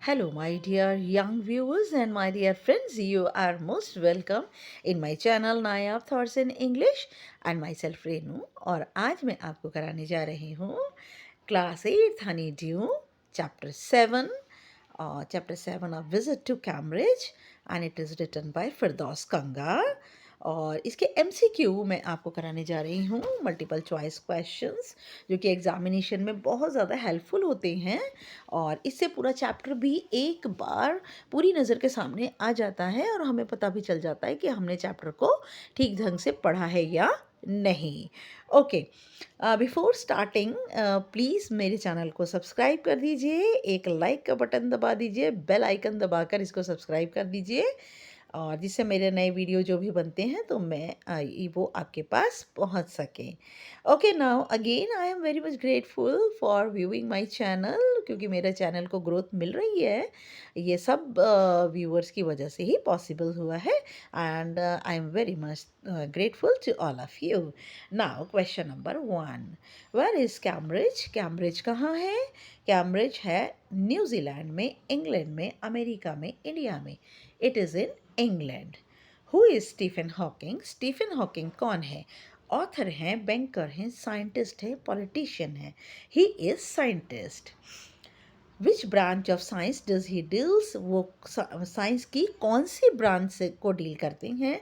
Hello, my dear young viewers and my dear friends. You are most welcome in my channel Nayab Thoughts in English and myself Renu. और आज मैं आपको कराने जा रही हूँ class 8 Honey due chapter 7 of Visit to Cambridge and it is written by Firdaus Kanga. और इसके MCQ मैं आपको कराने जा रही हूँ मल्टीपल चॉइस क्वेश्चंस जो कि एग्जामिनेशन में बहुत ज़्यादा हेल्पफुल होते हैं और इससे पूरा चैप्टर भी एक बार पूरी नज़र के सामने आ जाता है और हमें पता भी चल जाता है कि हमने चैप्टर को ठीक ढंग से पढ़ा है या नहीं। ओके, बिफोर स्टार्टिंग प्लीज़ मेरे चैनल को सब्सक्राइब कर दीजिए, एक लाइक का बटन दबा दीजिए, बेल आइकन दबाकर इसको सब्सक्राइब कर दीजिए और जिससे मेरे नए वीडियो जो भी बनते हैं तो वो आपके पास पहुंच सके। Okay, now again I am very much grateful for viewing my channel क्योंकि मेरे चैनल को ग्रोथ मिल रही है। ये सब व्यूअर्स की वजह से ही पॉसिबल हुआ है and I am very much grateful to all of you. Now question number 1, where is Cambridge? Cambridge कहाँ है? कैम्ब्रिज है न्यूजीलैंड में, इंग्लैंड में, अमेरिका में, इंडिया में। It is in England. Who is Stephen Hawking? Stephen Hawking कौन है? Author हैं, बैंकर हैं, साइंटिस्ट हैं, पॉलिटिशियन हैं। He is scientist. Which branch of science does he deals? वो साइंस की कौन सी ब्रांच से को डील करते हैं?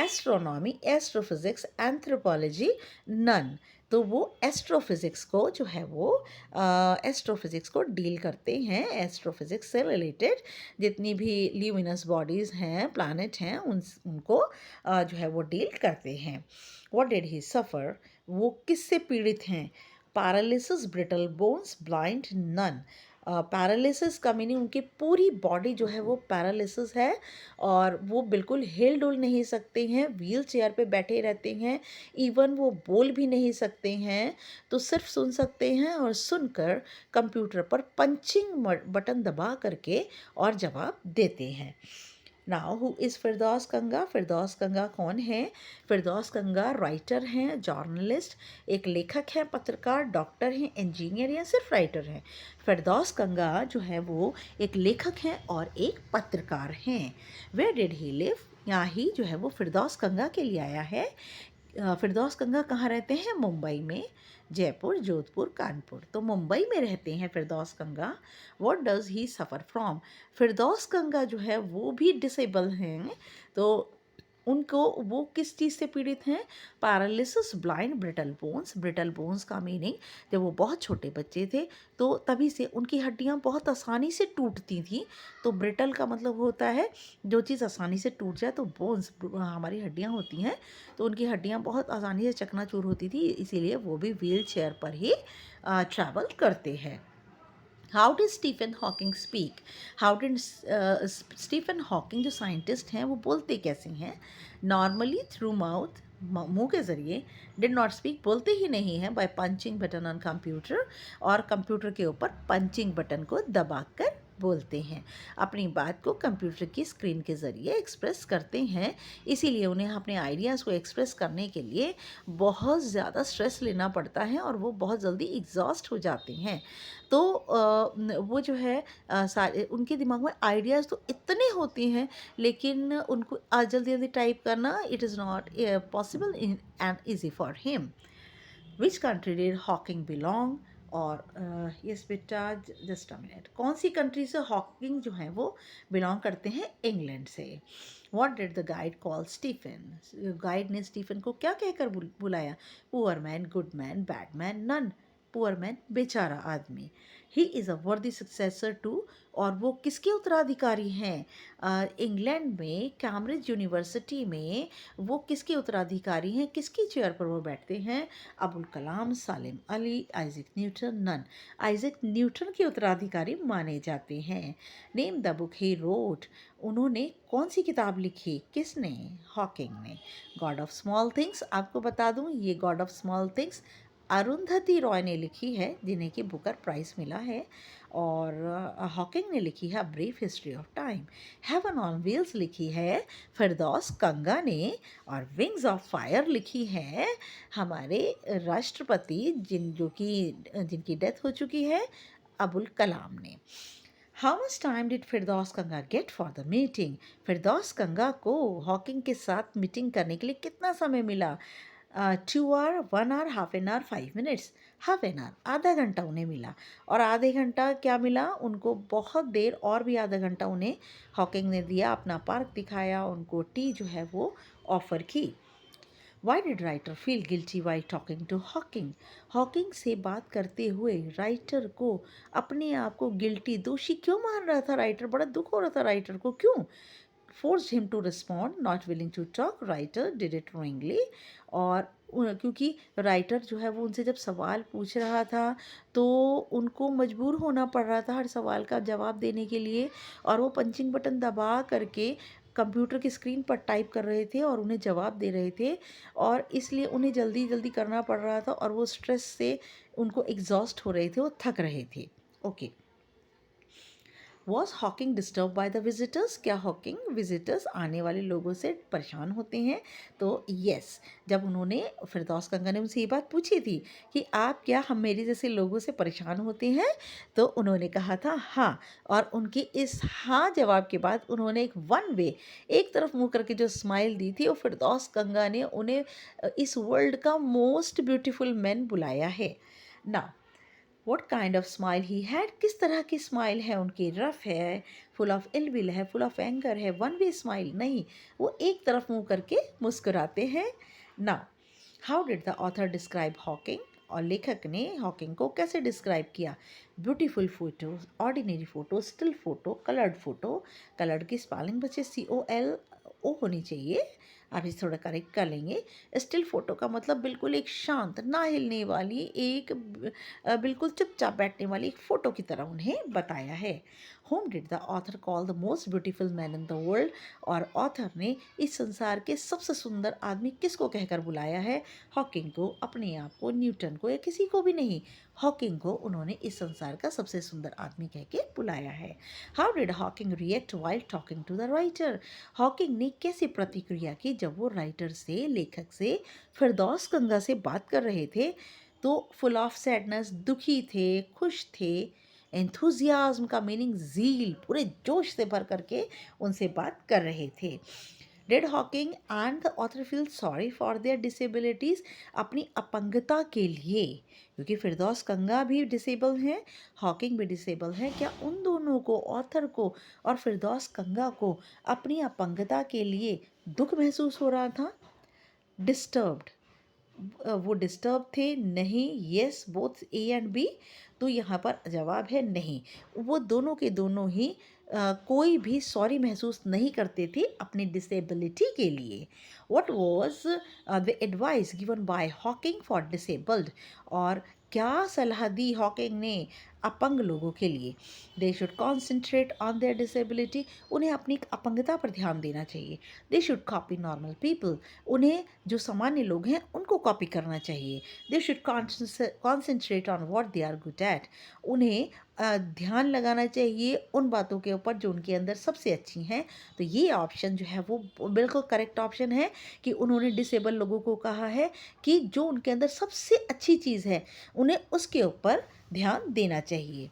Astronomy, astrophysics, anthropology, none. तो वो एस्ट्रोफिज़िक्स को जो है वो एस्ट्रोफिज़िक्स को डील करते हैं। एस्ट्रोफिज़िक्स से रिलेटेड जितनी भी ल्यूमिनस बॉडीज़ हैं, प्लैनेट हैं, उनको जो है वो डील करते हैं। What did he suffer? वो किससे पीड़ित हैं? Paralysis, brittle bones, blind, none. Paralysis का मीनिंग उनकी पूरी बॉडी जो है वो पैरालिसिस है और वो बिल्कुल हिल डुल नहीं सकते हैं, व्हील चेयर पे बैठे रहते हैं, इवन वो बोल भी नहीं सकते हैं, तो सिर्फ सुन सकते हैं और सुनकर कंप्यूटर पर पंचिंग बटन दबा करके और जवाब देते हैं। नाउ हु इज़ फिरदौस कंगा? फिरदौस कंगा कौन है? फिरदौस कंगा राइटर हैं, जर्नलिस्ट, एक लेखक हैं, पत्रकार, डॉक्टर हैं, इंजीनियर या सिर्फ राइटर हैं? फिरदौस कंगा जो है वो एक लेखक हैं और एक पत्रकार हैं। Where did he live? यहाँ ही जो है वो फिरदौस कंगा के लिए आया है। फिरदौस कंगा कहाँ रहते हैं? मुंबई में, जयपुर, जोधपुर, कानपुर। तो मुंबई में रहते हैं Firdaus Kanga. What does he suffer from? Firdaus Kanga जो है वो भी डिसेबल हैं, तो उनको वो किस चीज़ से पीड़ित हैं? Paralysis, blind, brittle bones. Brittle bones का मीनिंग जब वो बहुत छोटे बच्चे थे तो तभी से उनकी हड्डियाँ बहुत आसानी से टूटती थी। तो ब्रिटल का मतलब होता है जो चीज़ आसानी से टूट जाए, तो बोन्स हमारी हड्डियाँ होती हैं, तो उनकी हड्डियाँ बहुत आसानी से चकनाचूर होती थी, इसीलिए वो भी व्हील चेयर पर ही ट्रैवल करते हैं। How did Stephen Hawking speak? How did Stephen Hawking जो साइंटिस्ट हैं वो बोलते कैसे हैं? नॉर्मली थ्रू माउथ, मुंह के ज़रिए। डिड नॉट स्पीक, बोलते ही नहीं हैं, by punching button on computer, और कंप्यूटर के ऊपर पंचिंग बटन को दबाकर बोलते हैं। अपनी बात को कंप्यूटर की स्क्रीन के ज़रिए एक्सप्रेस करते हैं, इसीलिए उन्हें अपने आइडियाज़ को एक्सप्रेस करने के लिए बहुत ज़्यादा स्ट्रेस लेना पड़ता है और वो बहुत जल्दी एग्जॉस्ट हो जाते हैं। तो वो जो है सारे उनके दिमाग में आइडियाज़ तो इतने होते हैं लेकिन उनको जल्दी जल्दी टाइप करना it is not possible in and easy for him. Which country did Hawking belong? और यस बेटा, जस्ट अ मिनट, कौन सी कंट्री से हॉकिंग जो है वो बिलोंग करते हैं? इंग्लैंड से। What did the guide call Stephen? Guide ने स्टीफन को क्या कहकर बुलाया? Poor man, good man, bad man, none. Poor man, बेचारा आदमी। ही इज़ अ वर्दी सक्सेसर टू, और वो किसके उत्तराधिकारी हैं? इंग्लैंड में कैम्ब्रिज यूनिवर्सिटी में वो किसके उत्तराधिकारी हैं? किसकी चेयर पर वो बैठते हैं? Abul Kalam, Salim Ali, Isaac Newton, none. Isaac Newton के उत्तराधिकारी माने जाते हैं। Name the book he wrote, उन्होंने कौन सी किताब लिखी? किसने? हॉकिंग ने। गॉड ऑफ स्मॉल थिंग्स, आपको बता दूं ये God of small things Arundhati Roy ने लिखी है, जिन्हें कि बुकर प्राइज़ मिला है, और हॉकिंग ने लिखी है brief history of time. Heaven on wheels लिखी है फिरदौस कंगा ने, और विंग्स ऑफ फायर लिखी है हमारे राष्ट्रपति जिनकी डेथ हो चुकी है, अबुल कलाम ने। How much time did Firdaus Kanga get for the meeting? Firdaus Kanga को हॉकिंग के साथ मीटिंग करने के लिए कितना समय मिला? 2 hour, 1 hour, half an hour, 5 minutes? Half an hour, आधा घंटा उन्हें मिला। और आधे घंटा क्या मिला उनको? बहुत देर और भी आधा घंटा उन्हें हॉकिंग ने दिया, अपना पार्क दिखाया, उनको टी जो है वो ऑफ़र की। Why did writer feel guilty why talking to Hawking? Hawking से बात करते हुए राइटर को अपने आप को गिल्टी, दोषी क्यों मान रहा था राइटर? बड़ा दुख हो रहा था राइटर को, क्यों? forced him to respond, not willing to talk, writer did it wrongly। और क्योंकि राइटर जो है वो उनसे जब सवाल पूछ रहा था तो उनको मजबूर होना पड़ रहा था हर सवाल का जवाब देने के लिए, और वो पंचिंग बटन दबा करके कंप्यूटर की स्क्रीन पर टाइप कर रहे थे और उन्हें जवाब दे रहे थे, और इसलिए उन्हें जल्दी जल्दी करना पड़ रहा था और वो स्ट्रेस से उनको एग्जॉस्ट हो रहे थे, वो थक रहे थे। Okay. Was Hawking disturb by the visitors? क्या हॉकिंग विजिटर्स, आने वाले लोगों से परेशान होते हैं? तो यस, जब उन्होंने फिरदौस कंगा ने उनसे ये बात पूछी थी कि आप क्या हम मेरे जैसे लोगों से परेशान होते हैं, तो उन्होंने कहा था हाँ। और उनके इस हाँ जवाब के बाद उन्होंने एक वन वे, एक तरफ मुँह करके जो स्माइल दी थी, वो फिरदौस कंगा ने उन्हें इस वर्ल्ड का मोस्ट ब्यूटीफुल मैन बुलाया है ना। What kind of smile he had? किस तरह की स्माइल है उनकी? रफ है, फुल ऑफ इलविल है, फुल ऑफ एंगर है, वन वे स्माइल नहीं, वो एक तरफ मुंह करके मुस्कुराते हैं ना। How did the author describe Hawking? और लेखक ने हॉकिंग को कैसे डिस्क्राइब किया? Beautiful photo, ordinary photo, still photo, coloured photo. Coloured की स्पेलिंग बच्चे COLO होनी चाहिए, आप इसे थोड़ा करेक्ट कर लेंगे। स्टिल फोटो का मतलब बिल्कुल एक शांत, ना हिलने वाली, एक बिल्कुल चुपचाप बैठने वाली एक फ़ोटो की तरह उन्हें बताया है। Home did the author call the most beautiful man in the world? और ऑथर ने इस संसार के सबसे सुंदर आदमी किसको कहकर बुलाया है? हॉकिंग को, अपने आप को, न्यूटन को, या किसी को भी नहीं, हॉकिंग को उन्होंने इस संसार का सबसे सुंदर आदमी कह के बुलाया है। How did Hawking react while talking to the writer? Hawking ने कैसे प्रतिक्रिया की जब वो राइटर से, लेखक से, फिरदौस गंगा से बात कर रहे थे? तो फुल ऑफ सैडनेस, दुखी थे, खुश थे, एंथुजियाज्म का मीनिंग ज़ील, पूरे जोश से भर करके उनसे बात कर रहे थे। Did Hawking and the author feel sorry for their disabilities? अपनी अपंगता के लिए, क्योंकि फिरदौस कंगा भी डिसेबल हैं, हॉकिंग भी डिसेबल हैं, क्या उन दोनों को, ऑथर को और फिरदौस कंगा को, अपनी अपंगता के लिए दुख महसूस हो रहा था? डिस्टर्ब्ड, वो डिस्टर्ब थे? नहीं। Yes, both A and B. तो यहाँ पर जवाब है नहीं, वो दोनों के दोनों ही कोई भी सॉरी महसूस नहीं करते थे अपनी डिसेबिलिटी के लिए। What was the advice given by Hawking for disabled? और क्या सलाह दी हॉकिंग ने अपंग लोगों के लिए? They should concentrate on their disability, उन्हें अपनी अपंगता पर ध्यान देना चाहिए। They should copy normal people, उन्हें जो सामान्य लोग हैं उनको कॉपी करना चाहिए। They should concentrate on what they are good at, उन्हें ध्यान लगाना चाहिए उन बातों के ऊपर जो उनके अंदर सबसे अच्छी हैं। तो ये ऑप्शन जो है वो बिल्कुल करेक्ट ऑप्शन है कि उन्होंने डिसेबल लोगों को कहा है कि जो उनके अंदर सबसे अच्छी चीज़ है उन्हें उसके ऊपर ध्यान देना चाहिए।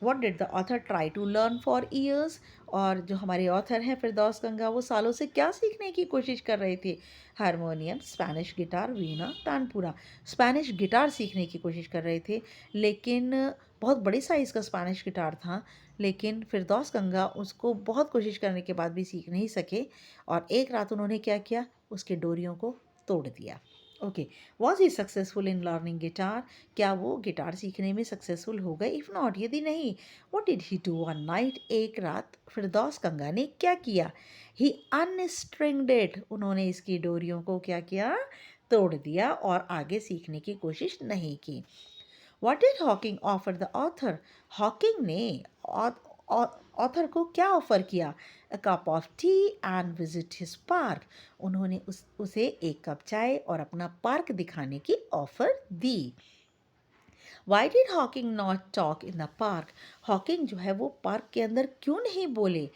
What did the author try to learn for years? और जो हमारे ऑथर हैं फिरदौस गंगा, वो सालों से क्या सीखने की कोशिश कर रहे थे? हारमोनियम, स्पेनिश गिटार, वीणा, तानपुरा। स्पेनिश गिटार सीखने की कोशिश कर रहे थे, लेकिन बहुत बड़ी साइज़ का स्पेनिश गिटार था, लेकिन फिरदौस गंगा उसको बहुत कोशिश करने के बाद भी सीख नहीं सके, और एक रात उन्होंने क्या किया, उसके डोरियों को तोड़ दिया। Okay. Was he successful in learning guitar? क्या वो गिटार सीखने में सक्सेसफुल हो गए? इफ़ नॉट, यदि नहीं, what did he do one night? एक रात फिरदौस गंगा ने क्या किया? ही अनस्ट्रिंग्ड इट, उन्होंने इसकी डोरियों को क्या किया? तोड़ दिया और आगे सीखने की कोशिश नहीं की। What did Hawking offer the author? Hawking ने ऑथर को क्या ऑफर किया? A cup of T and visit his park, उन्होंने उसे एक कप चाय और अपना पार्क दिखाने की offer the. Why did Hawking not talk in the park? Hawking जो है वो पार्क के अंदर क्यों नहीं बोले?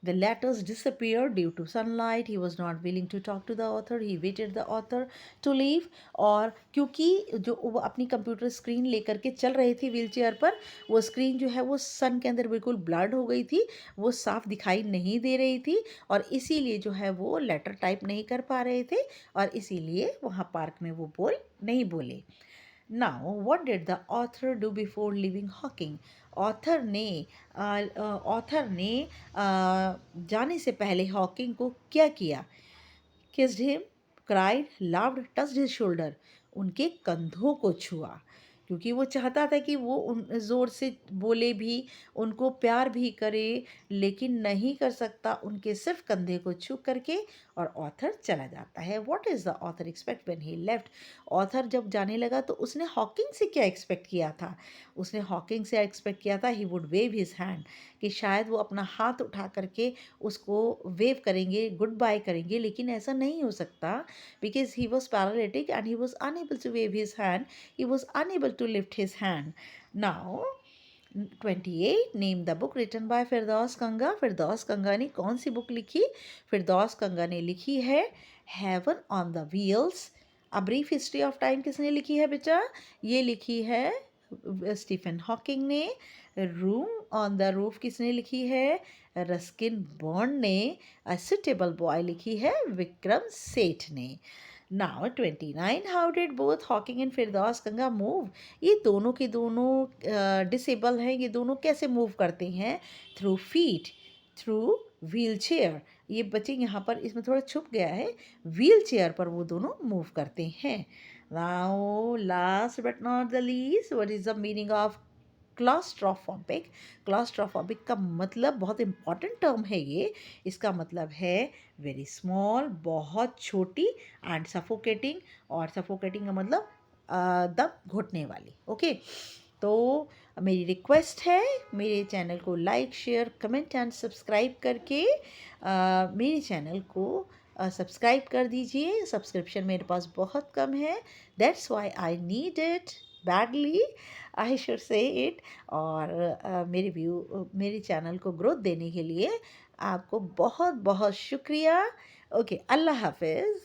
The letters disappeared due to sunlight. He was not willing to talk to the author. He waited the author to leave. और क्योंकि जो वो अपनी कंप्यूटर स्क्रीन लेकर के चल रही थी व्हील चेयर पर, वो स्क्रीन जो है वो सन के अंदर बिल्कुल ब्लर्ड हो गई थी, वो साफ दिखाई नहीं दे रही थी, और इसीलिए जो है वो लेटर टाइप नहीं कर पा रहे थे, और इसीलिए वहाँ पार्क में वो बोल नहीं बोले. Now what did the author do before living Hawking. Author ने जाने से पहले हॉकिंग को क्या किया. Kissed him, cried, लाव्ड, touched his shoulder. उनके कंधों को छुआ, क्योंकि वो चाहता था कि वो उन ज़ोर से बोले भी, उनको प्यार भी करे, लेकिन नहीं कर सकता उनके सिर्फ कंधे को छू करके, और ऑथर चला जाता है. What is the author expect when he left. Author जब जाने लगा तो उसने हॉकिंग से क्या एक्सपेक्ट किया था. उसने हॉकिंग से एक्सपेक्ट किया था he would wave his hand, कि शायद वो अपना हाथ उठा करके उसको वेव करेंगे, गुड बाय करेंगे, लेकिन ऐसा नहीं हो सकता, because he was paralytic and he was unable to wave his hand. He was unable to lift his hand. Now, 28. Name the book written by फिरदौस कंगा. फिरदौस कंगा ने कौन सी बुक लिखी. फिरदौस कंगा ने लिखी है heaven on the wheels. A brief history of time किसने लिखी है बेटा. ये लिखी है स्टीफन हॉकिंग ने. रूम ऑन द रूफ किसने लिखी है. रस्किन बॉन्ड ने. अ सुटेबल बॉय लिखी है विक्रम सेठ ने. Now 29. How did both Hawking and Firdaus Kanga move. ये दोनों के दोनों डिसेबल हैं. ये दोनों कैसे मूव करते हैं. Through feet, through wheel chair. ये बच्चे यहाँ पर इसमें थोड़ा छुप गया है. व्हील चेयर पर वो दोनों मूव करते हैं. Now last but not the least, what is the meaning of claustrophobic. Claustrophobic का मतलब बहुत इंपॉर्टेंट टर्म है ये. इसका मतलब है वेरी स्मॉल, बहुत छोटी, एंड सफोकेटिंग. और सफोकेटिंग का मतलब दम घुटने वाली. ओके, तो मेरी रिक्वेस्ट है, मेरे चैनल को like, share, comment and subscribe करके मेरे चैनल को सब्सक्राइब कर दीजिए. सब्सक्रिप्शन मेरे पास बहुत कम है, that's why I need it badly, I should say it. और मेरे चैनल को ग्रोथ देने के लिए आपको बहुत बहुत शुक्रिया. ओके, अल्लाह हाफिज़.